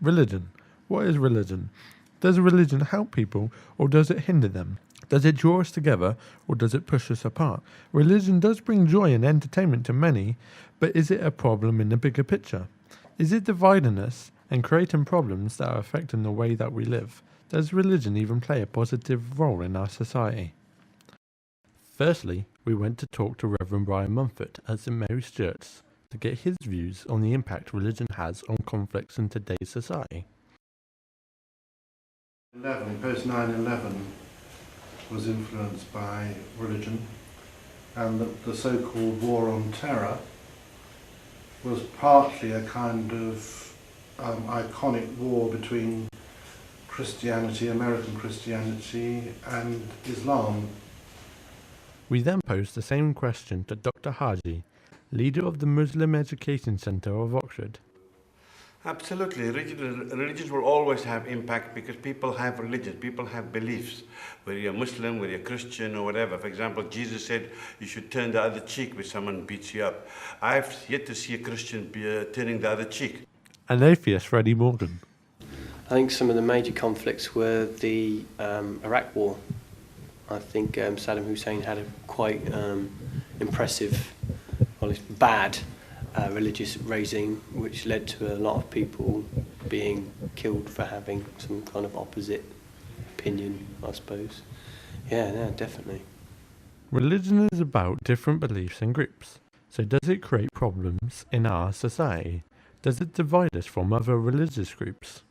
Religion. What is religion? Does religion help people or does it hinder them? Does it draw us together or does it push us apart? Religion does bring joy and entertainment to many, but is it a problem in the bigger picture? Is it dividing us and creating problems that are affecting the way that we live? Does religion even play a positive role in our society? Firstly, we went to talk to Reverend Brian Mumford at St Mary's Church to get his views on the impact religion has on conflicts in today's society. Post 9/11 was influenced by religion, and the so-called war on terror was partly a kind of iconic war between Christianity, American Christianity, and Islam. We then posed the same question to Dr. Haji, leader of the Muslim Education Centre of Oxford. Absolutely. Religions will always have impact because people have religions, people have beliefs. Whether you're Muslim, whether you're Christian or whatever. For example, Jesus said you should turn the other cheek when someone beats you up. I've yet to see a Christian turning the other cheek. An atheist, Freddie Morgan. I think some of the major conflicts were the Iraq War. I think Saddam Hussein had a quite impressive, well, it's bad religious regime, which led to a lot of people being killed for having some kind of opposite opinion, I suppose. Yeah, definitely. Religion is about different beliefs and groups. So does it create problems in our society? Does it divide us from other religious groups?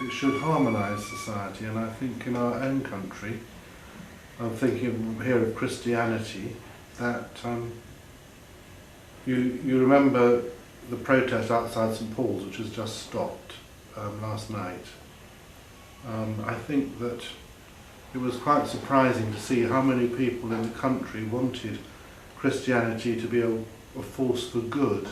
It should harmonise society, and I think in our own country, I'm thinking here of Christianity, that you remember the protest outside St Paul's, which has just stopped last night. I think that it was quite surprising to see how many people in the country wanted Christianity to be a force for good.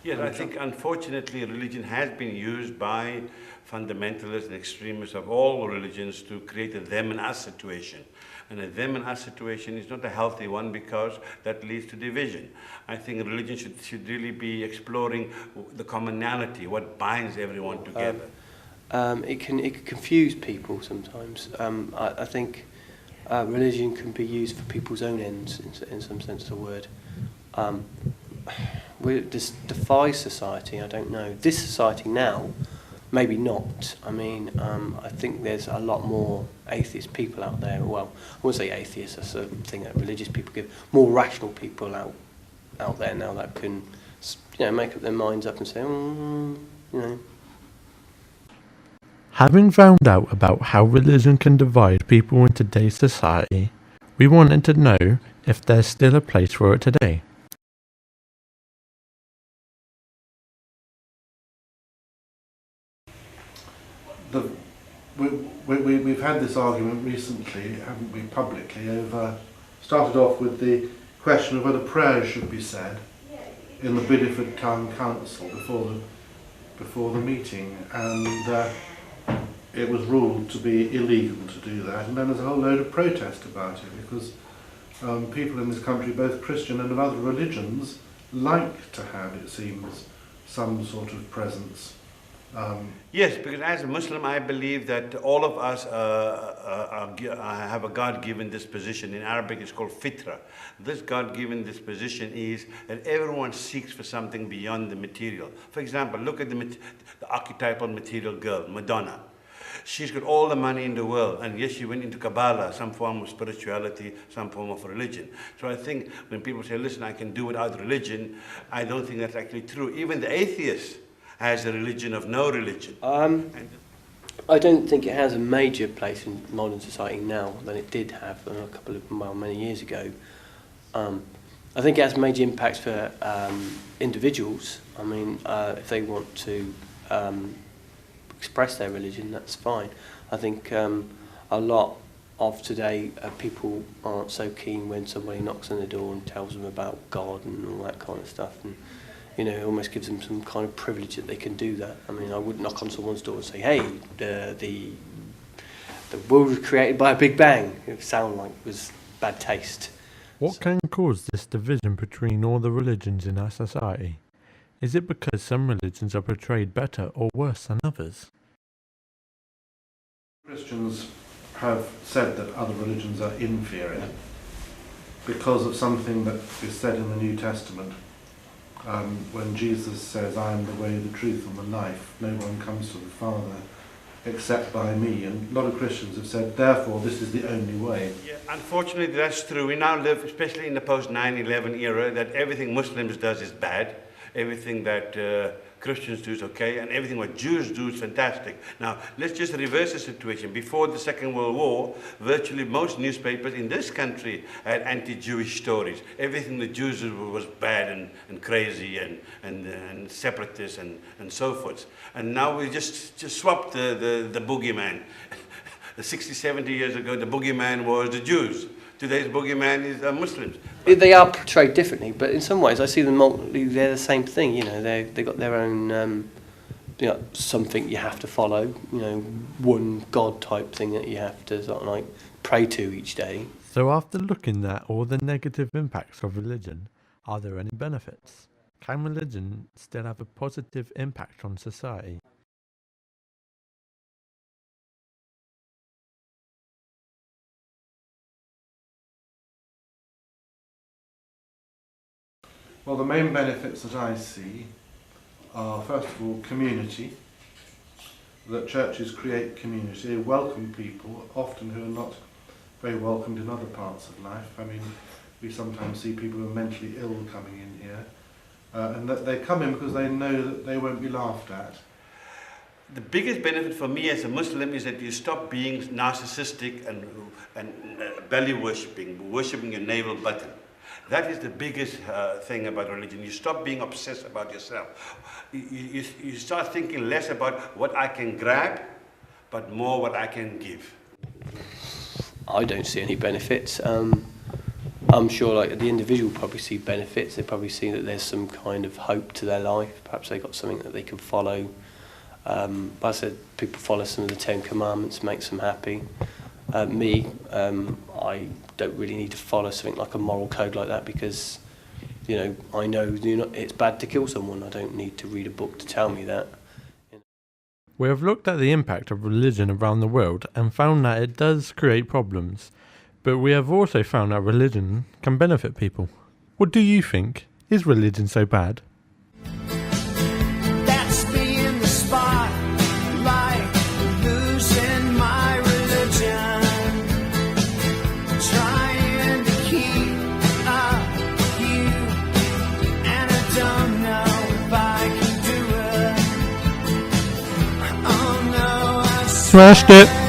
Yes, I think unfortunately religion has been used by fundamentalists and extremists of all religions to create a them and us situation. And a them and us situation is not a healthy one because that leads to division. I think religion should really be exploring the commonality, what binds everyone together. It can confuse people sometimes. I think religion can be used for people's own ends in some sense of the word. Will it defy society? I don't know. This society now, maybe not. I mean, I think there's a lot more atheist people out there. Well, I wouldn't say atheists, that's a thing that religious people give. More rational people out there now that can, make up their minds up and say, Having found out about how religion can divide people in today's society, we wanted to know if there's still a place for it today. We've had this argument recently, haven't we, publicly, started off with the question of whether prayers should be said in the Bideford Town Council before the meeting, and it was ruled to be illegal to do that, and then there's a whole load of protest about it because people in this country, both Christian and of other religions, like to have, it seems, some sort of presence. Yes, because as a Muslim, I believe that all of us have a God-given disposition. In Arabic, it's called fitra. This God-given disposition is that everyone seeks for something beyond the material. For example, look at the archetypal material girl, Madonna. She's got all the money in the world, and yes, she went into Kabbalah, some form of spirituality, some form of religion. So I think when people say, listen, I can do without religion, I don't think that's actually true. Even the atheist has a religion of no religion. I don't think it has a major place in modern society now than it did have many years ago. I think it has major impacts for individuals. I mean, if they want to express their religion, that's fine. I think a lot of today people aren't so keen when somebody knocks on the door and tells them about God and all that kind of stuff, and it almost gives them some kind of privilege that they can do that. I mean, I wouldn't knock on someone's door and say, hey, the world was created by a Big Bang. It would sound like it was bad taste. What can cause this division between all the religions in our society? Is it because some religions are portrayed better or worse than others? Christians have said that other religions are inferior because of something that is said in the New Testament. When Jesus says, I am the way, the truth and the life, no one comes to the Father except by me. And a lot of Christians have said, therefore, this is the only way. Yeah, unfortunately, that's true. We now live, especially in the post-9/11 era, that everything Muslims does is bad. Everything that Christians do is okay, and everything what Jews do is fantastic. Now, let's just reverse the situation. Before the Second World War, virtually most newspapers in this country had anti-Jewish stories. Everything the Jews did was bad and crazy and separatist and so forth. And now we just swapped the boogeyman. 60, 70 years ago, the boogeyman was the Jews. Today's boogeyman is Muslims. They are portrayed differently, but in some ways I see them they're the same thing. You know, they got their own something you have to follow. You know, one God type thing that you have to sort of like pray to each day. So after looking at all the negative impacts of religion, are there any benefits? Can religion still have a positive impact on society? Well, the main benefits that I see are, first of all, community. That churches create community, welcome people, often who are not very welcomed in other parts of life. I mean, we sometimes see people who are mentally ill coming in here, and that they come in because they know that they won't be laughed at. The biggest benefit for me as a Muslim is that you stop being narcissistic and belly worshipping your navel button. That is the biggest thing about religion. You stop being obsessed about yourself. You start thinking less about what I can grab, but more what I can give. I don't see any benefits. I'm sure like the individual probably see benefits. They probably see that there's some kind of hope to their life. Perhaps they got something that they can follow. But I said people follow some of the 10 Commandments, makes them happy. I don't really need to follow something like a moral code like that because, you know, I know it's bad to kill someone. I don't need to read a book to tell me that. We have looked at the impact of religion around the world and found that it does create problems, but we have also found that religion can benefit people. What do you think? Is religion so bad? That's being the spotlight, losing my religion, trying to keep up with you, and I don't know if I can do it. Oh no, I Smashed it!